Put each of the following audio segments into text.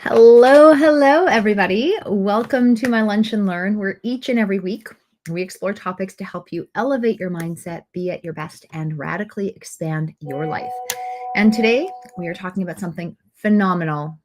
Hello, everybody. Welcome to my Lunch and Learn, where each and every week we explore topics to help you elevate your mindset, be at your best, and radically expand your life. And today we are talking about something phenomenal: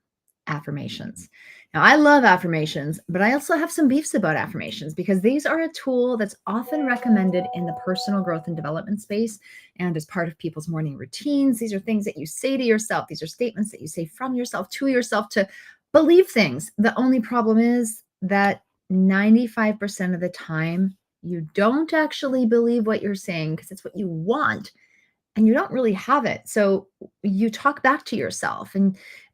affirmations. Now, I love affirmations, but I also have some beefs about affirmations because these are a tool that's often recommended in the personal growth and development space and as part of people's morning routines. These are things that you say to yourself. These are statements that you say from yourself to yourself to believe things. The only problem is that 95% of the time, you don't actually believe what you're saying because it's what you want and you don't really have it. So you talk back to yourself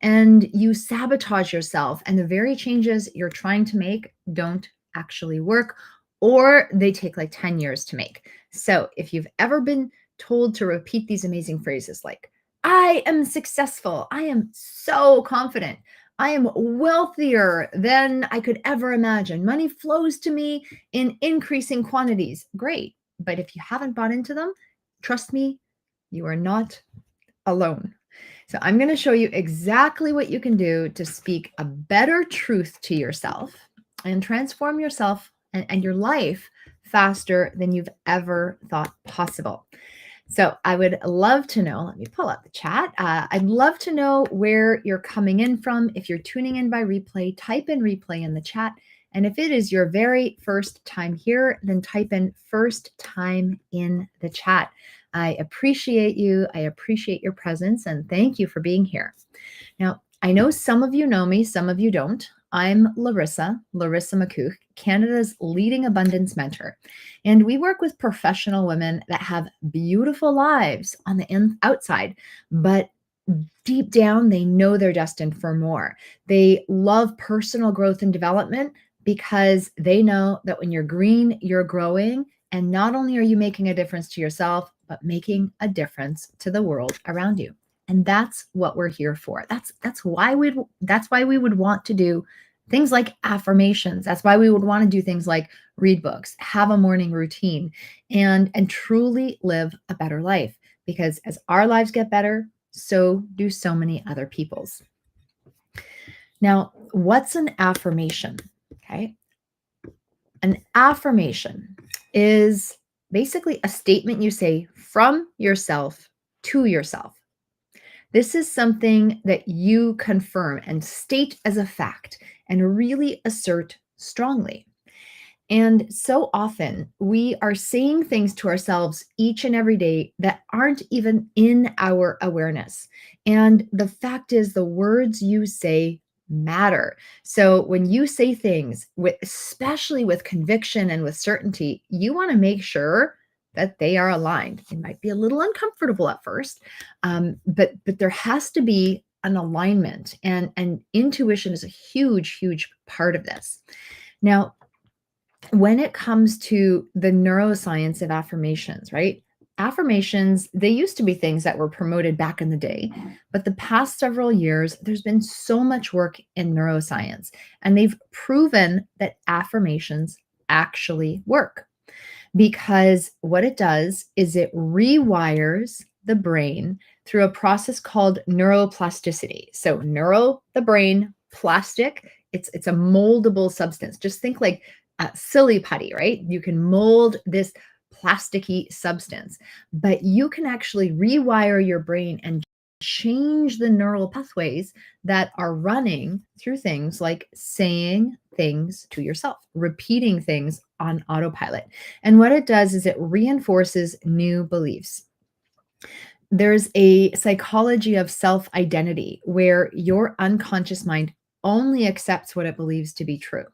and you sabotage yourself, and the very changes you're trying to make don't actually work, or they take like 10 years to make. So if you've ever been told to repeat these amazing phrases like, I am successful, I am so confident, I am wealthier than I could ever imagine, money flows to me in increasing quantities, great. But if you haven't bought into them, trust me, you are not alone. So I'm going to show you exactly what you can do to speak a better truth to yourself and transform yourself and your life faster than you've ever thought possible. So I would love to know, let me pull up the chat. I'd love to know where you're coming in from. If you're tuning in by replay, type in replay in the chat. And if it is your very first time here, then type in first time in the chat. I appreciate you. I appreciate your presence, and thank you for being here. Now, I know some of you know me, some of you don't. I'm Larisa Makuch, Canada's leading abundance mentor. And we work with professional women that have beautiful lives on the outside, but deep down, they know they're destined for more. They love personal growth and development because they know that when you're green, you're growing. And not only are you making a difference to yourself, but making a difference to the world around you. And that's what we're here for. That's why we would want to do things like affirmations. That's why we would want to do things like read books, have a morning routine, and truly live a better life. Because as our lives get better, so do so many other people's. Now, what's an affirmation? Okay. An affirmation is basically a statement you say from yourself to yourself. This is something that you confirm and state as a fact and really assert strongly. And so often we are saying things to ourselves each and every day that aren't even in our awareness. And the fact is, the words you say matter. So when you say things especially with conviction and with certainty, you want to make sure that they are aligned. It might be a little uncomfortable at first, but there has to be an alignment, and intuition is a huge part of this. Now, when it comes to the neuroscience of affirmations, right? Affirmations, they used to be things that were promoted back in the day, but the past several years, there's been so much work in neuroscience, and they've proven that affirmations actually work, because what it does is it rewires the brain through a process called neuroplasticity. So neuro, the brain, plastic, it's a moldable substance. Just think like silly putty, right? You can mold this plasticky substance, but you can actually rewire your brain and change the neural pathways that are running through things like saying things to yourself, repeating things on autopilot. And what it does is it reinforces new beliefs. There's a psychology of self-identity where your unconscious mind only accepts what it believes to be true.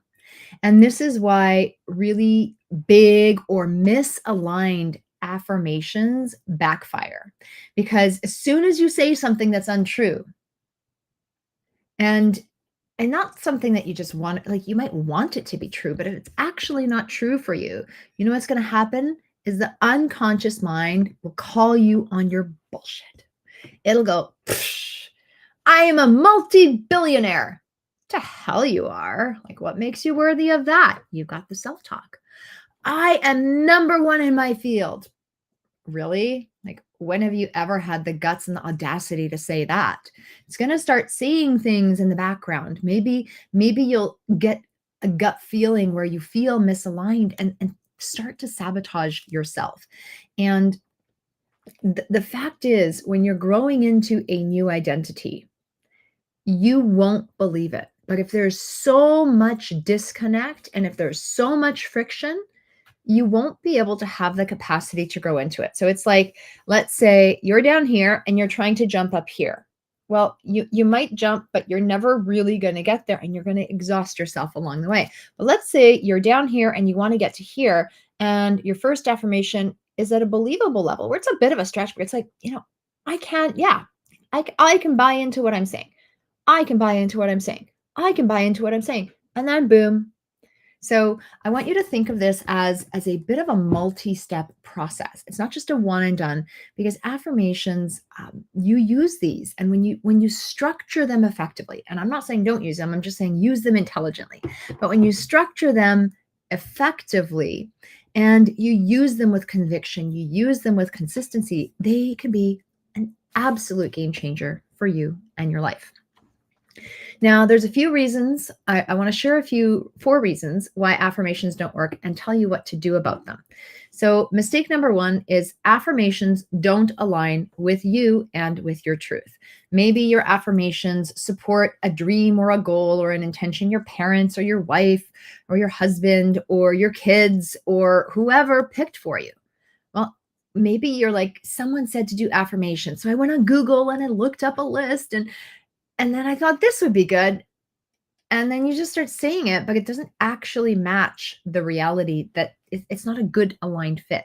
And this is why really big or misaligned affirmations backfire. Because as soon as you say something that's untrue, and not something that you just want, like you might want it to be true, but if it's actually not true for you, you know what's going to happen is the unconscious mind will call you on your bullshit. It'll go, I am a multi-billionaire. To hell you are. Like, what makes you worthy of that? You've got the self-talk. I am number one in my field. Really? Like, when have you ever had the guts and the audacity to say that? It's going to start saying things in the background. Maybe you'll get a gut feeling where you feel misaligned and start to sabotage yourself. And the fact is, when you're growing into a new identity, you won't believe it. But if there's so much disconnect and if there's so much friction, you won't be able to have the capacity to grow into it. So it's like, let's say you're down here and you're trying to jump up here. Well, you might jump, but you're never really going to get there and you're going to exhaust yourself along the way. But let's say you're down here and you want to get to here, and your first affirmation is at a believable level where it's a bit of a stretch, but it's like, I can't, yeah, I can buy into what I'm saying. I can buy into what I'm saying. I can buy into what I'm saying. And then boom. So I want you to think of this as a bit of a multi-step process. It's not just a one and done, because affirmations, you use these, and when you structure them effectively, and I'm not saying don't use them, I'm just saying use them intelligently. But when you structure them effectively and you use them with conviction, you use them with consistency, they can be an absolute game changer for you and your life. Now, there's a few reasons. I want to share four reasons why affirmations don't work and tell you what to do about them. So, mistake number one is affirmations don't align with you and with your truth. Maybe your affirmations support a dream or a goal or an intention your parents or your wife or your husband or your kids or whoever picked for you. Well, maybe you're like, someone said to do affirmations. So I went on Google and I looked up a list, and then I thought this would be good. And then you just start saying it, but it doesn't actually match the reality that it's not a good aligned fit.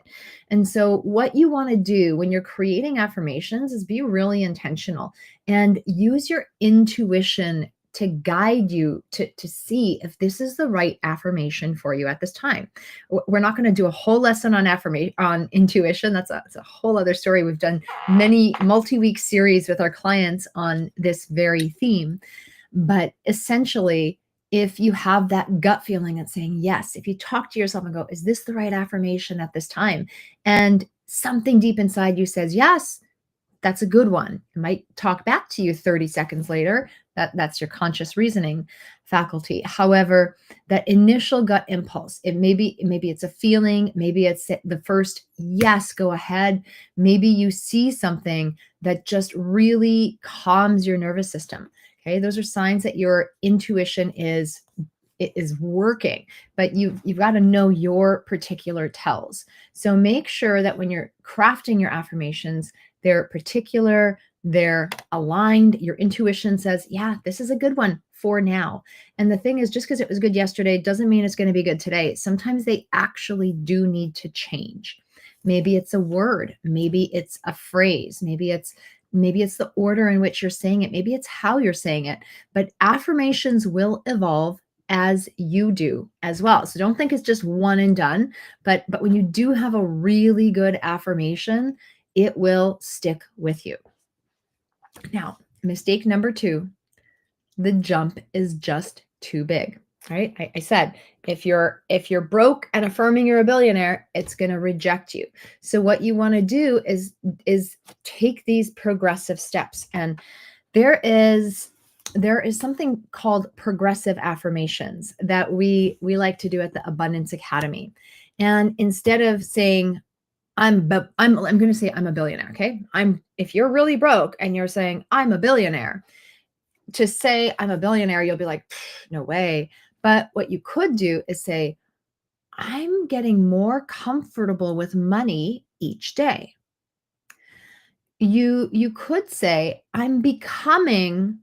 And so, what you want to do when you're creating affirmations is be really intentional and use your intuition to guide you to see if this is the right affirmation for you at this time. We're not going to do a whole lesson on affirmation, on intuition. That's a whole other story. We've done many multi-week series with our clients on this very theme. But essentially, if you have that gut feeling and saying yes, if you talk to yourself and go, is this the right affirmation at this time? And something deep inside you says yes, that's a good one. It might talk back to you 30 seconds later. That's your conscious reasoning faculty. However, that initial gut impulse, maybe it's a feeling, maybe it's the first yes, go ahead. Maybe you see something that just really calms your nervous system. Okay, those are signs that your intuition is working, but you've got to know your particular tells. So make sure that when you're crafting your affirmations, they're particular, they're aligned. Your intuition says, yeah, this is a good one for now. And the thing is, just because it was good yesterday doesn't mean it's going to be good today. Sometimes they actually do need to change. Maybe it's a word, maybe it's a phrase, maybe it's the order in which you're saying it, maybe it's how you're saying it. But affirmations will evolve as you do as well. So don't think it's just one and done, but when you do have a really good affirmation, it will stick with you. Now, mistake number two, the jump is just too big, right? I said, if you're broke and affirming you're a billionaire, it's going to reject you. So what you want to do is take these progressive steps. And there is something called progressive affirmations that we like to do at the Abundance Academy. And instead of saying, I'm going to say I'm a billionaire, okay? If you're really broke and you're saying I'm a billionaire, to say I'm a billionaire, you'll be like, no way. But what you could do is say, I'm getting more comfortable with money each day. You could say, I'm becoming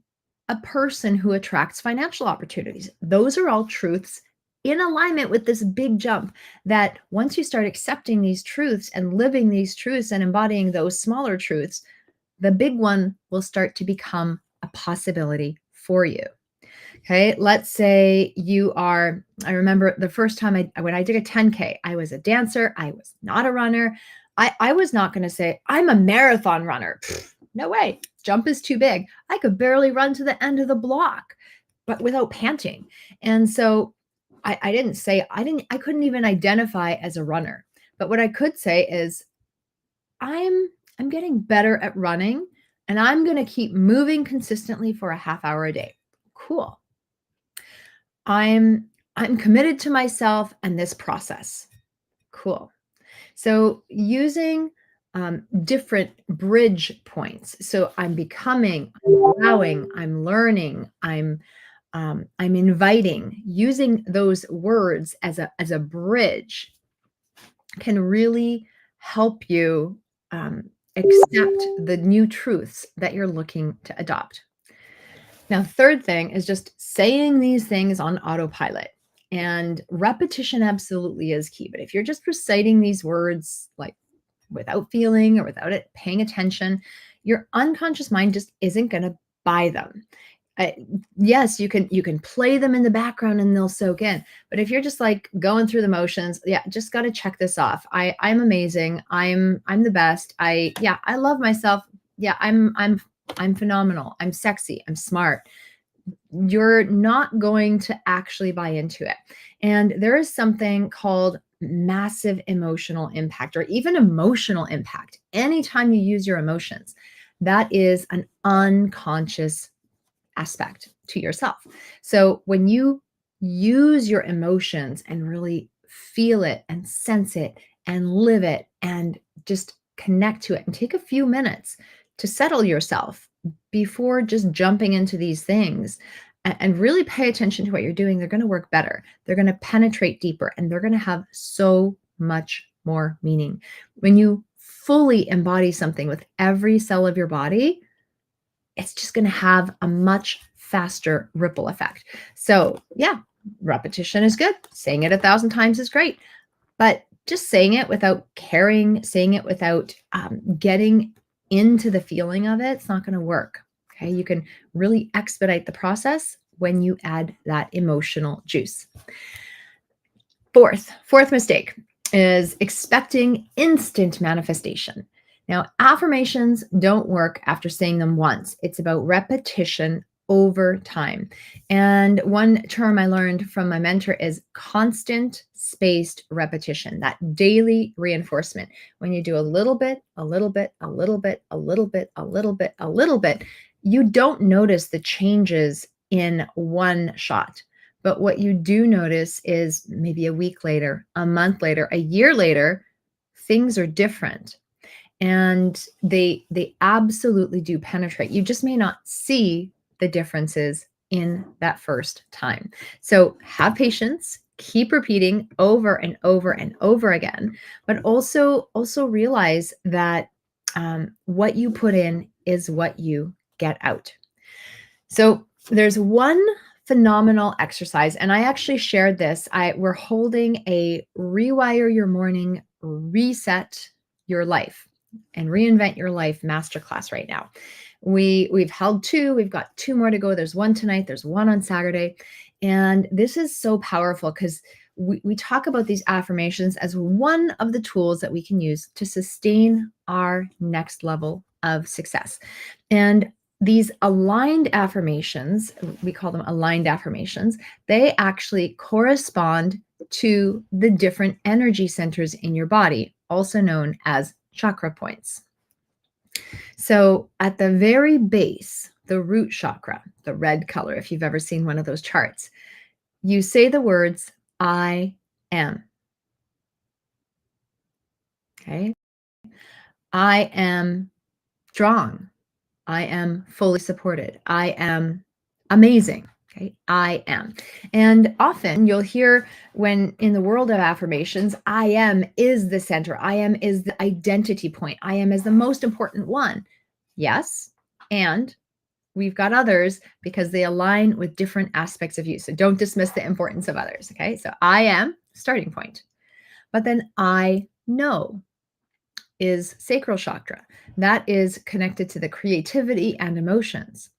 a person who attracts financial opportunities. Those are all truths in alignment with this big jump, that once you start accepting these truths and living these truths and embodying those smaller truths, the big one will start to become a possibility for you. Okay, let's say I remember the first time when I did a 10K, I was a dancer, I was not a runner. I was not going to say, I'm a marathon runner. No way, jump is too big. I could barely run to the end of the block, but without panting. And so I couldn't even identify as a runner. But what I could say is, I'm I'm getting better at running, and I'm going to keep moving consistently for a half hour a day. Cool. I'm committed to myself and this process. Cool. So using different bridge points. So I'm becoming, I'm allowing, I'm learning, I'm inviting. Using those words as a bridge can really help you accept the new truths that you're looking to adopt. Now, third thing is just saying these things on autopilot. And repetition absolutely is key. But if you're just reciting these words like without feeling or without it paying attention, your unconscious mind just isn't going to buy them. Uh, yes, you can play them in the background and they'll soak in. But if you're just like going through the motions, yeah, just got to check this off. I'm amazing. I'm the best. I love myself. Yeah, I'm phenomenal. I'm sexy. I'm smart. You're not going to actually buy into it. And there is something called massive emotional impact or even emotional impact. Anytime you use your emotions, that is an unconscious aspect to yourself. So when you use your emotions and really feel it and sense it and live it and just connect to it and take a few minutes to settle yourself before just jumping into these things and really pay attention to what you're doing, they're going to work better. They're going to penetrate deeper and they're going to have so much more meaning. When you fully embody something with every cell of your body, it's just going to have a much faster ripple effect. So, yeah, repetition is good. Saying it 1,000 times is great. But just saying it without caring, saying it without getting into the feeling of it, it's not going to work. Okay. You can really expedite the process when you add that emotional juice. Fourth mistake is expecting instant manifestation. Now, affirmations don't work after saying them once. It's about repetition over time. And one term I learned from my mentor is constant spaced repetition, that daily reinforcement. When you do a little bit, a little bit, a little bit, a little bit, a little bit, a little bit, you don't notice the changes in one shot. But what you do notice is maybe a week later, a month later, a year later, things are different. And they absolutely do penetrate. You just may not see the differences in that first time. So have patience, keep repeating over and over and over again, but also realize that what you put in is what you get out. So there's one phenomenal exercise, and I actually shared this. We're holding a Rewire Your Morning, Reset Your Life, and Reinvent Your Life masterclass right now. We've held two. We've got two more to go. There's one tonight. There's one on Saturday, and this is so powerful because we talk about these affirmations as one of the tools that we can use to sustain our next level of success. And these aligned affirmations, we call them aligned affirmations, they actually correspond to the different energy centers in your body, also known as chakra points. So at the very base, the root chakra, the red color, if you've ever seen one of those charts, you say the words, I am. Okay. I am strong. I am fully supported. I am amazing. Okay. I am. And often you'll hear when in the world of affirmations, I am is the center. I am is the identity point. I am is the most important one. Yes. And we've got others because they align with different aspects of you. So don't dismiss the importance of others. Okay. So I am starting point. But then I know is sacral chakra. That is connected to the creativity and emotions.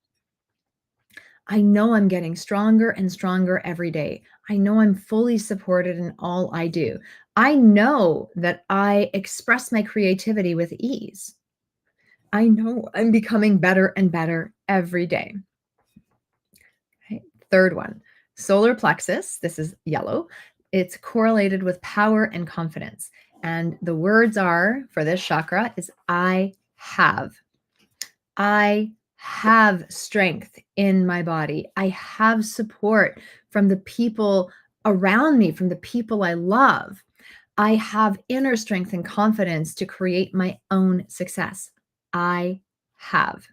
I know I'm getting stronger and stronger every day. I know I'm fully supported in all I do. I know that I express my creativity with ease. I know I'm becoming better and better every day. Okay. Third one, solar plexus. This is yellow. It's correlated with power and confidence. And the words are for this chakra is I have. I have strength in my body. I have support from the people around me, from the people I love. I have inner strength and confidence to create my own success. I have.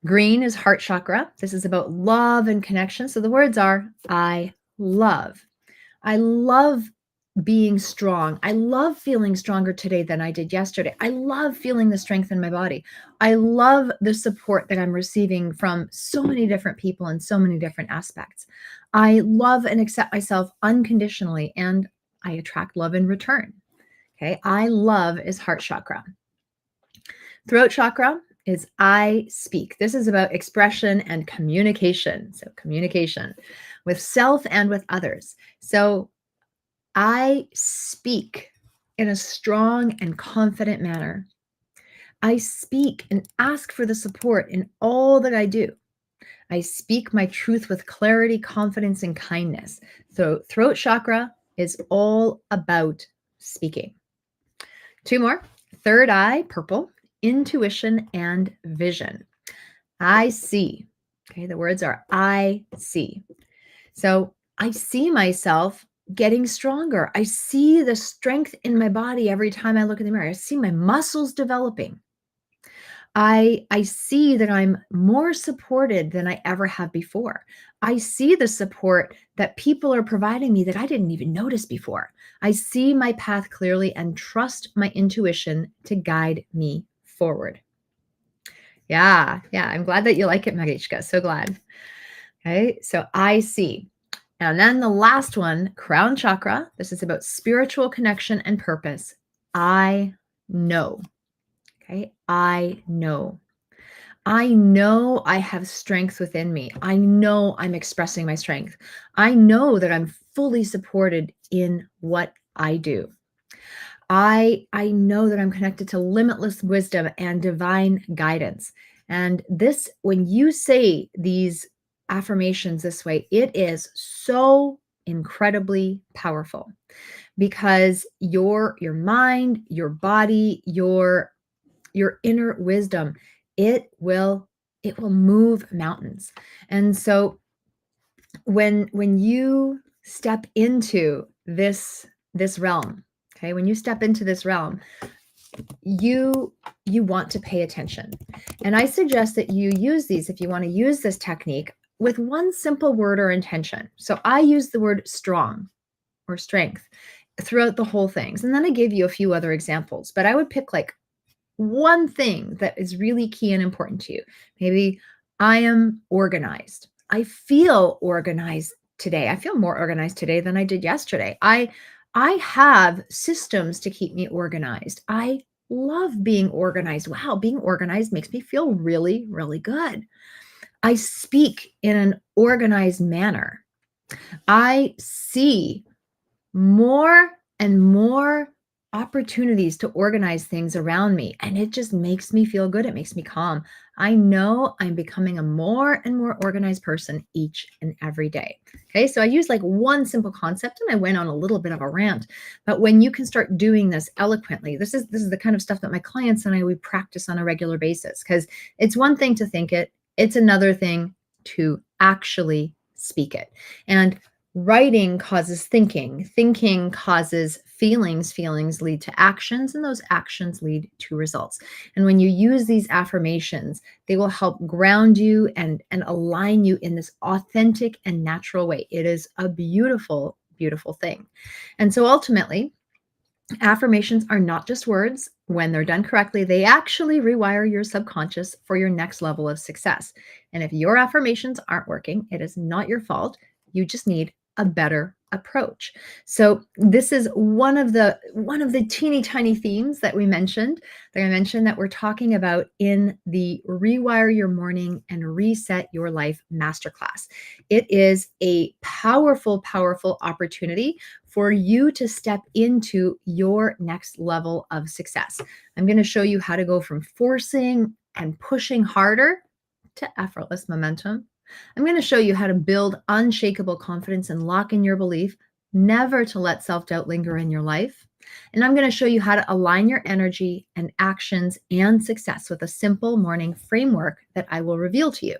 Green is heart chakra. This is about love and connection. So the words are I love. I love being strong. I love feeling stronger today than I did yesterday. I love feeling the strength in my body. I love the support that I'm receiving from so many different people in so many different aspects. I love and accept myself unconditionally, and I attract love in return. Okay. I love is heart chakra. Throat chakra is I speak. This is about expression and communication. So, communication with self and with others. So, I speak in a strong and confident manner. I speak and ask for the support in all that I do. I speak my truth with clarity, confidence, and kindness. So, throat chakra is all about speaking. Two more. Third eye, purple, intuition and vision. I see. Okay, the words are I see. So I see myself getting stronger. I see the strength in my body every time I look in the mirror. I see my muscles developing. I see that I'm more supported than I ever have before. I see the support that people are providing me that I didn't even notice before. I see my path clearly and trust my intuition to guide me forward. Yeah, I'm glad that you like it, Marichka. So glad. Okay, so I see. And then the last one, crown chakra. This is about spiritual connection and purpose. I know. Okay, I know. I know I have strength within me. I know I'm expressing my strength. I know that I'm fully supported in what I do. I know that I'm connected to limitless wisdom and divine guidance. And this, when you say these affirmations this way, it is so incredibly powerful because your mind, your body, your inner wisdom, it will move mountains. And so when you step into this realm, okay, when you step into this realm, you want to pay attention. And I suggest that you use these, if you want to use this technique, with one simple word or intention. So I use the word strong or strength throughout the whole things. And then I gave you a few other examples, but I would pick like one thing that is really key and important to you. Maybe I am organized. I feel organized today. I feel more organized today than I did yesterday. I have systems to keep me organized. I love being organized. Wow, being organized makes me feel really, really good. I speak in an organized manner. I see more and more opportunities to organize things around me. And it just makes me feel good. It makes me calm. I know I'm becoming a more and more organized person each and every day. Okay. So I use like one simple concept and I went on a little bit of a rant. But when you can start doing this eloquently, this is the kind of stuff that my clients and I we practice on a regular basis, because it's one thing to think it, it's another thing to actually speak it. And writing causes thinking. Thinking causes feelings. Feelings lead to actions, and those actions lead to results. And when you use these affirmations, they will help ground you and align you in this authentic and natural way. It is a beautiful, beautiful thing. And so ultimately, affirmations are not just words. When they're done correctly, they actually rewire your subconscious for your next level of success. And if your affirmations aren't working, it is not your fault. You just need a better approach. So this is one of the teeny tiny themes that I mentioned that we're talking about in the Rewire Your Morning and Reset Your Life Masterclass. It is a powerful, powerful opportunity for you to step into your next level of success. I'm going to show you how to go from forcing and pushing harder to effortless momentum. I'm going to show you how to build unshakable confidence and lock in your belief never to let self-doubt linger in your life. And I'm going to show you how to align your energy and actions and success with a simple morning framework that I will reveal to you.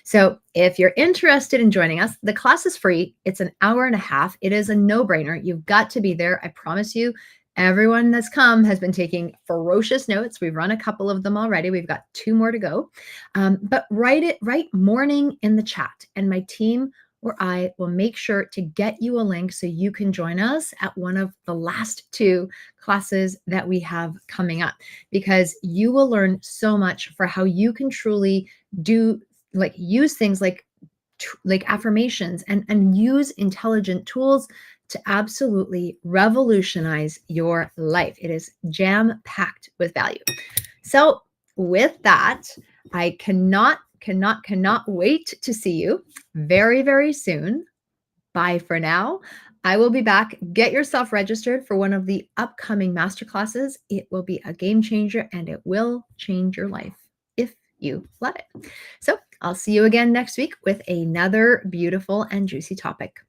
So, if you're interested in joining us, the class is free. It's an hour and a half. It is a no-brainer. You've got to be there. I promise you. Everyone that's come has been taking ferocious notes. We've run a couple of them already. We've got 2 more to go. But write morning in the chat, and my team or I will make sure to get you a link so you can join us at one of the last 2 classes that we have coming up, because you will learn so much for how you can truly use things like affirmations and use intelligent tools to absolutely revolutionize your life. It is jam packed with value. So with that, I cannot wait to see you very, very soon. Bye for now. I will be back. Get yourself registered for one of the upcoming masterclasses. It will be a game changer and it will change your life if you let it. So I'll see you again next week with another beautiful and juicy topic.